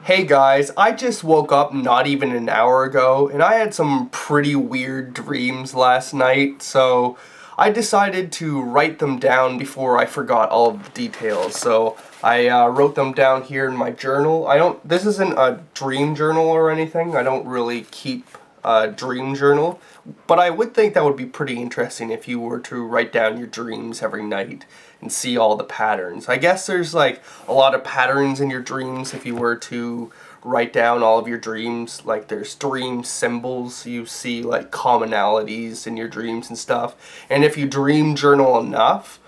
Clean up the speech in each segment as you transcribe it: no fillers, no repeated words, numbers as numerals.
Hey guys, I just woke up not even an hour ago, and I had some pretty weird dreams last night, so I decided to write them down before I forgot all of the details. So I wrote them down here in my journal. This isn't a dream journal or anything. I don't really keep a dream journal, but I would think that would be pretty interesting if you were to write down your dreams every night and see all the patterns. I guess there's like a lot of patterns in your dreams if you were to write down all of your dreams. Like there's dream symbols, you see like commonalities in your dreams and stuff. And if you dream journal enough,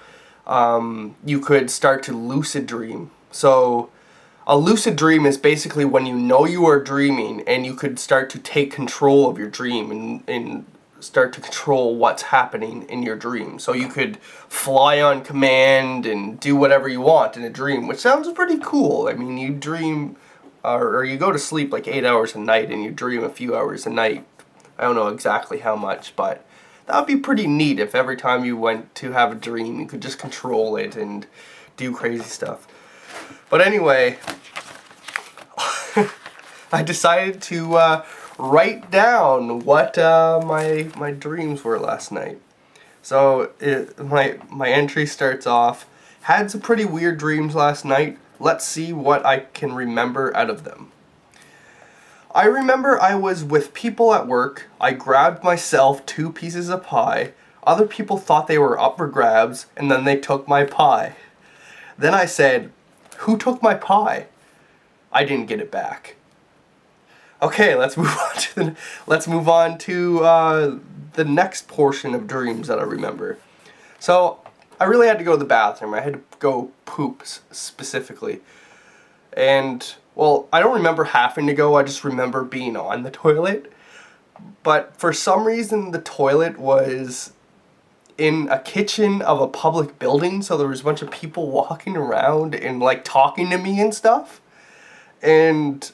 you could start to lucid dream. So a lucid dream is basically when you know you are dreaming and you could start to take control of your dream and start to control what's happening in your dream. So you could fly on command and do whatever you want in a dream, which sounds pretty cool. I mean, you dream, or you go to sleep like 8 hours a night and you dream a few hours a night. I don't know exactly how much, but that would be pretty neat if every time you went to have a dream, you could just control it and do crazy stuff. But anyway, I decided to write down what my dreams were last night. So my entry starts off, had some pretty weird dreams last night. Let's see what I can remember out of them. I remember I was with people at work. I grabbed myself 2 pieces of pie. Other people thought they were up for grabs, and then they took my pie. Then I said, "Who took my pie?" I didn't get it back. Okay, let's move on to the next portion of dreams that I remember. So I really had to go to the bathroom. I had to go poop specifically, and well, I don't remember having to go. I just remember being on the toilet. But for some reason, the toilet was in a kitchen of a public building, so there was a bunch of people walking around and like talking to me and stuff. And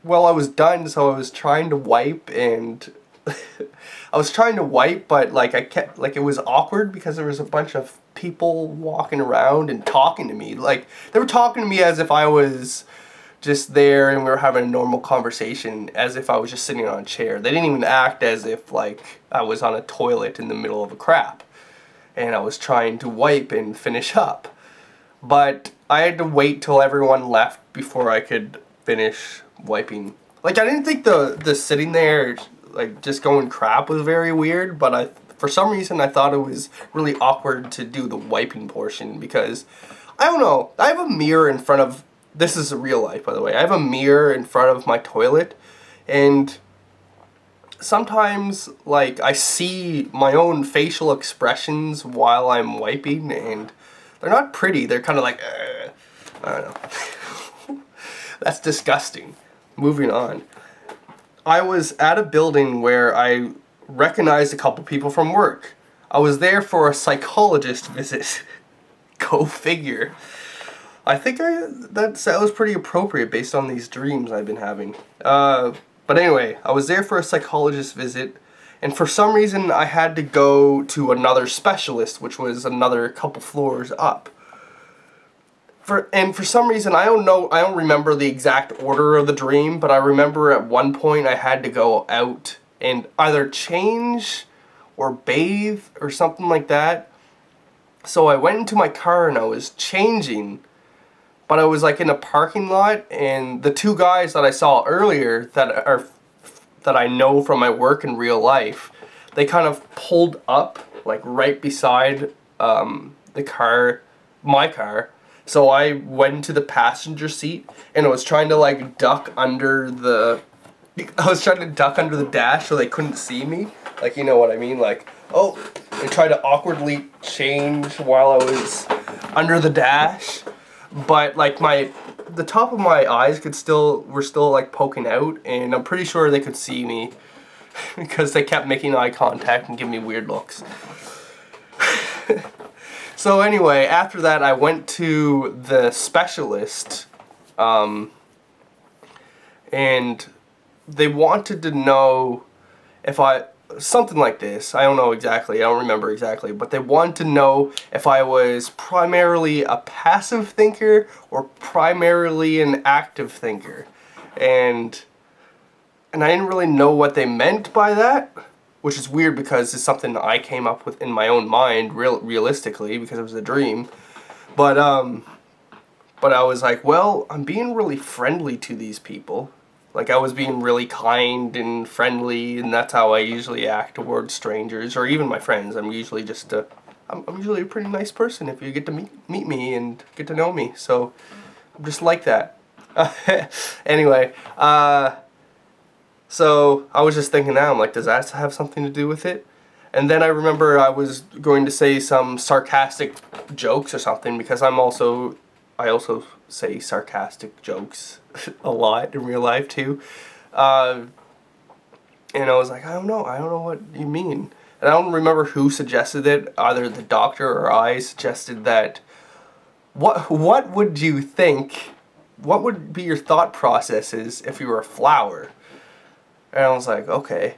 well, I was done, so I was trying to wipe, and but like I kept, like, it was awkward because there was a bunch of people walking around and talking to me. Like they were talking to me as if I was just there and we were having a normal conversation, as if I was just sitting on a chair. They didn't even act as if like I was on a toilet in the middle of a crap and I was trying to wipe and finish up. But I had to wait till everyone left before I could finish wiping. Like, I didn't think the sitting there, like, just going crap was very weird, but for some reason I thought it was really awkward to do the wiping portion because, I don't know, I have a mirror in front of, this is real life by the way, I have a mirror in front of my toilet, and sometimes, like, I see my own facial expressions while I'm wiping, and they're not pretty. They're kind of like, I don't know. That's disgusting. Moving on. I was at a building where I recognized a couple people from work. I was there for a psychologist visit. Go figure. I think that was pretty appropriate based on these dreams I've been having. But anyway, I was there for a psychologist visit, and for some reason I had to go to another specialist, which was another couple floors up. For some reason, I don't remember the exact order of the dream, but I remember at one point I had to go out and either change or bathe or something like that. So I went into my car and I was changing, but I was like in a parking lot, and the 2 guys that I saw earlier that I know from my work in real life, they kind of pulled up like right beside the car, my car. So I went into the passenger seat and I was trying to like duck under the dash so they couldn't see me. Like, you know what I mean? Like, oh, I tried to awkwardly change while I was under the dash, but like the top of my eyes were still like poking out, and I'm pretty sure they could see me because they kept making eye contact and giving me weird looks. So anyway, after that I went to the specialist, and they wanted to know if something like this, I don't know exactly, I don't remember exactly, but they wanted to know if I was primarily a passive thinker or primarily an active thinker. and I didn't really know what they meant by that, which is weird because it's something I came up with in my own mind, realistically, because it was a dream. But I was like, well, I'm being really friendly to these people. Like, I was being really kind and friendly, and that's how I usually act towards strangers, or even my friends. I'm usually just I'm usually a pretty nice person if you get to meet me and get to know me. So, I'm just like that. Anyway, so I was just thinking now, I'm like, does that have something to do with it? And then I remember I was going to say some sarcastic jokes or something, because I also say sarcastic jokes a lot in real life too. And I was like, I don't know what you mean. And I don't remember who suggested it, either the doctor or I suggested that, what would you think, what would be your thought processes if you were a flower? And I was like, okay.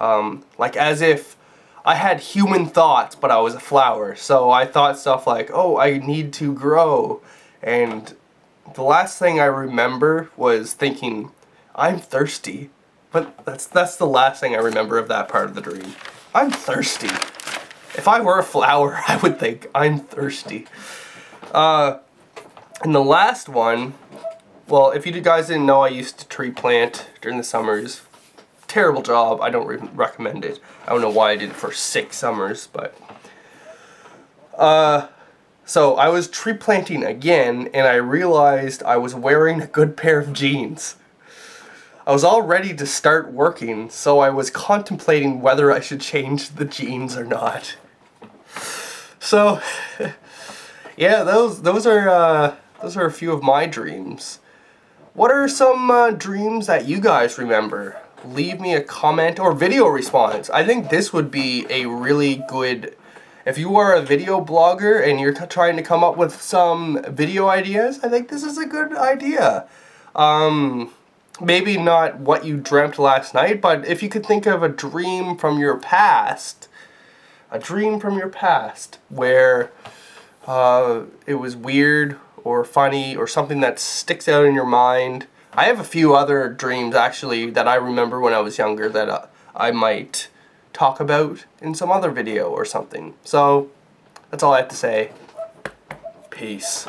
Like as if I had human thoughts, but I was a flower. So I thought stuff like, oh, I need to grow. And the last thing I remember was thinking, I'm thirsty. But that's the last thing I remember of that part of the dream. I'm thirsty. If I were a flower, I would think, I'm thirsty. And the last one, well, if you guys didn't know, I used to tree plant during the summers. Terrible job. I don't recommend it. I don't know why I did it for 6 summers, but so I was tree planting again, and I realized I was wearing a good pair of jeans. I was all ready to start working, so I was contemplating whether I should change the jeans or not. So yeah, those are a few of my dreams. What are some dreams that you guys remember? Leave me a comment or video response. I think this would be a really good, if you are a video blogger and you're trying to come up with some video ideas, I think this is a good idea. Maybe not what you dreamt last night, but if you could think of a dream from your past, where it was weird or funny or something that sticks out in your mind. I have a few other dreams actually that I remember when I was younger that I might talk about in some other video or something. So that's all I have to say. Peace.